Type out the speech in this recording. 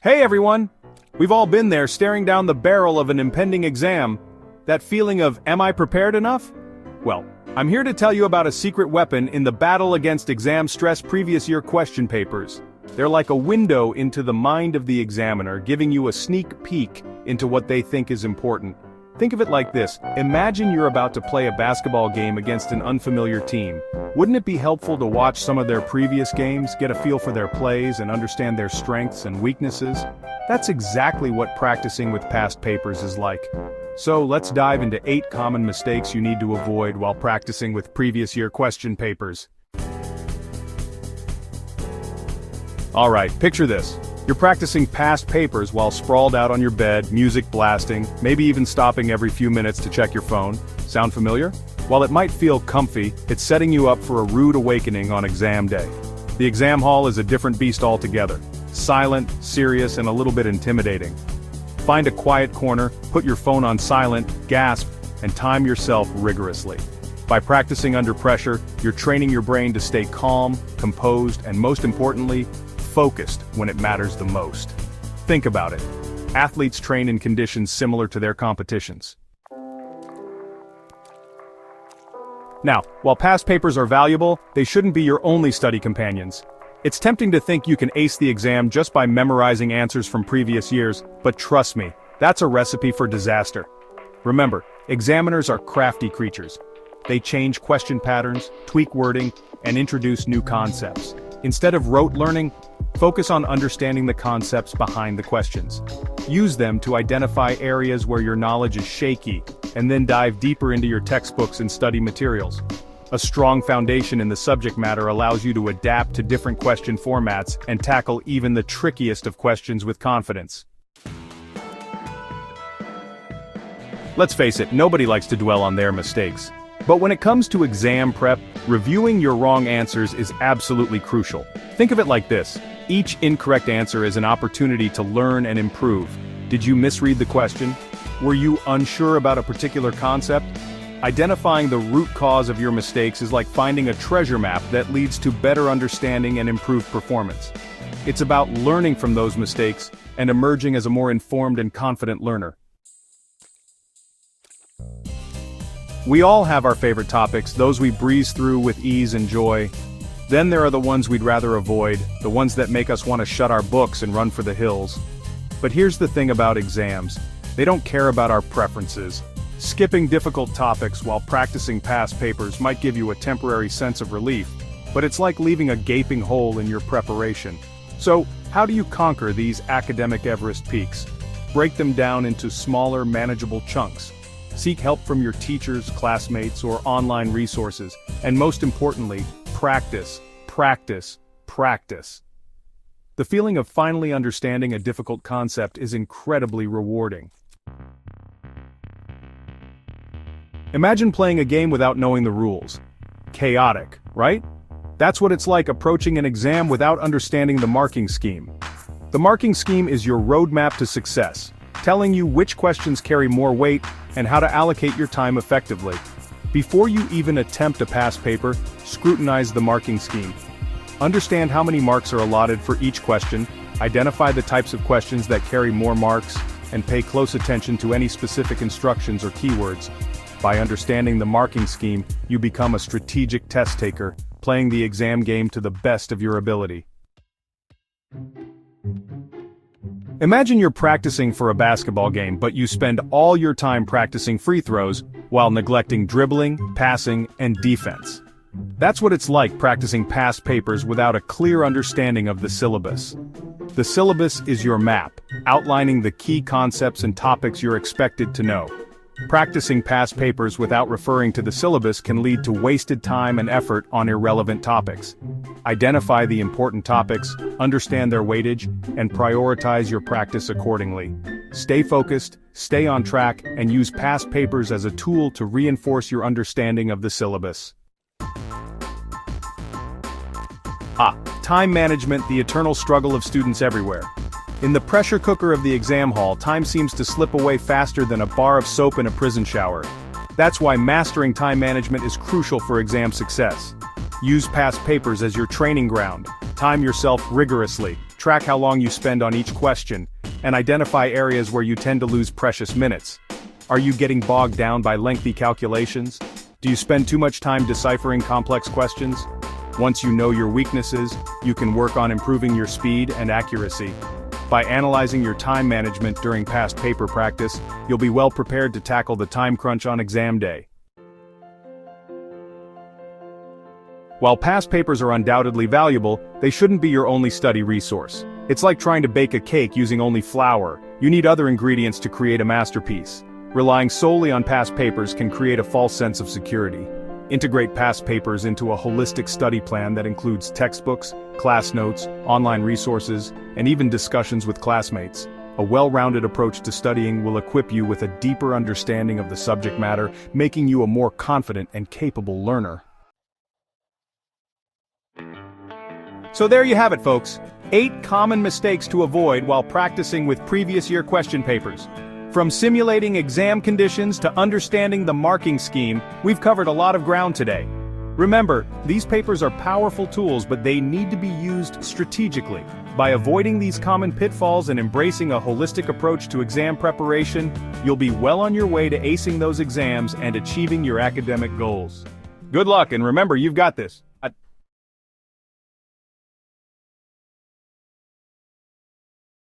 Hey everyone! We've all been there staring down the barrel of an impending exam. That feeling of, am I prepared enough? Well, I'm here to tell you about a secret weapon in the battle against exam stress previous year question papers. They're like a window into the mind of the examiner, giving you a sneak peek into what they think is important. Think of it like this: imagine you're about to play a basketball game against an unfamiliar team. Wouldn't it be helpful to watch some of their previous games, get a feel for their plays, and understand their strengths and weaknesses? That's exactly what practicing with past papers is like. So let's dive into 8 common mistakes you need to avoid while practicing with previous year question papers. Alright, picture this. You're practicing past papers while sprawled out on your bed, music blasting, maybe even stopping every few minutes to check your phone. Sound familiar? While it might feel comfy, it's setting you up for a rude awakening on exam day. The exam hall is a different beast altogether. Silent, serious, and a little bit intimidating. Find a quiet corner, put your phone on silent, gasp, and time yourself rigorously. By practicing under pressure, you're training your brain to stay calm, composed, and most importantly, focused when it matters the most. Think about it. Athletes train in conditions similar to their competitions. Now, while past papers are valuable, they shouldn't be your only study companions. It's tempting to think you can ace the exam just by memorizing answers from previous years, but trust me, that's a recipe for disaster. Remember, examiners are crafty creatures. They change question patterns, tweak wording, and introduce new concepts. Instead of rote learning, focus on understanding the concepts behind the questions. Use them to identify areas where your knowledge is shaky, and then dive deeper into your textbooks and study materials. A strong foundation in the subject matter allows you to adapt to different question formats and tackle even the trickiest of questions with confidence. Let's face it, nobody likes to dwell on their mistakes. But when it comes to exam prep, reviewing your wrong answers is absolutely crucial. Think of it like this: each incorrect answer is an opportunity to learn and improve. Did you misread the question? Were you unsure about a particular concept? Identifying the root cause of your mistakes is like finding a treasure map that leads to better understanding and improved performance. It's about learning from those mistakes and emerging as a more informed and confident learner. We all have our favorite topics, those we breeze through with ease and joy. Then there are the ones we'd rather avoid, the ones that make us want to shut our books and run for the hills. But here's the thing about exams: they don't care about our preferences. Skipping difficult topics while practicing past papers might give you a temporary sense of relief, but it's like leaving a gaping hole in your preparation. So, how do you conquer these academic Everest peaks? Break them down into smaller, manageable chunks. Seek help from your teachers, classmates, or online resources, and most importantly, practice, practice, practice. The feeling of finally understanding a difficult concept is incredibly rewarding. Imagine playing a game without knowing the rules. Chaotic, right? That's what it's like approaching an exam without understanding the marking scheme. The marking scheme is your roadmap to success, telling you which questions carry more weight and how to allocate your time effectively. Before you even attempt a past paper, scrutinize the marking scheme. Understand how many marks are allotted for each question, identify the types of questions that carry more marks, and pay close attention to any specific instructions or keywords. By understanding the marking scheme, you become a strategic test taker, playing the exam game to the best of your ability. Imagine you're practicing for a basketball game, but you spend all your time practicing free throws while neglecting dribbling, passing, and defense. That's what it's like practicing past papers without a clear understanding of the syllabus. The syllabus is your map, outlining the key concepts and topics you're expected to know. Practicing past papers without referring to the syllabus can lead to wasted time and effort on irrelevant topics. Identify the important topics, understand their weightage, and prioritize your practice accordingly. Stay focused, stay on track, and use past papers as a tool to reinforce your understanding of the syllabus. Time management, the eternal struggle of students everywhere. In the pressure cooker of the exam hall, time seems to slip away faster than a bar of soap in a prison shower. That's why mastering time management is crucial for exam success. Use past papers as your training ground. Time yourself rigorously. Track how long you spend on each question, and identify areas where you tend to lose precious minutes. Are you getting bogged down by lengthy calculations? Do you spend too much time deciphering complex questions? Once you know your weaknesses, you can work on improving your speed and accuracy. By analyzing your time management during past paper practice, you'll be well prepared to tackle the time crunch on exam day. While past papers are undoubtedly valuable, they shouldn't be your only study resource. It's like trying to bake a cake using only flour. You need other ingredients to create a masterpiece. Relying solely on past papers can create a false sense of security. Integrate past papers into a holistic study plan that includes textbooks, class notes, online resources, and even discussions with classmates. A well-rounded approach to studying will equip you with a deeper understanding of the subject matter, making you a more confident and capable learner. So there you have it, folks. 8 common mistakes to avoid while practicing with previous year question papers. From simulating exam conditions to understanding the marking scheme, we've covered a lot of ground today. Remember, these papers are powerful tools, but they need to be used strategically. By avoiding these common pitfalls and embracing a holistic approach to exam preparation, you'll be well on your way to acing those exams and achieving your academic goals. Good luck, and remember, you've got this.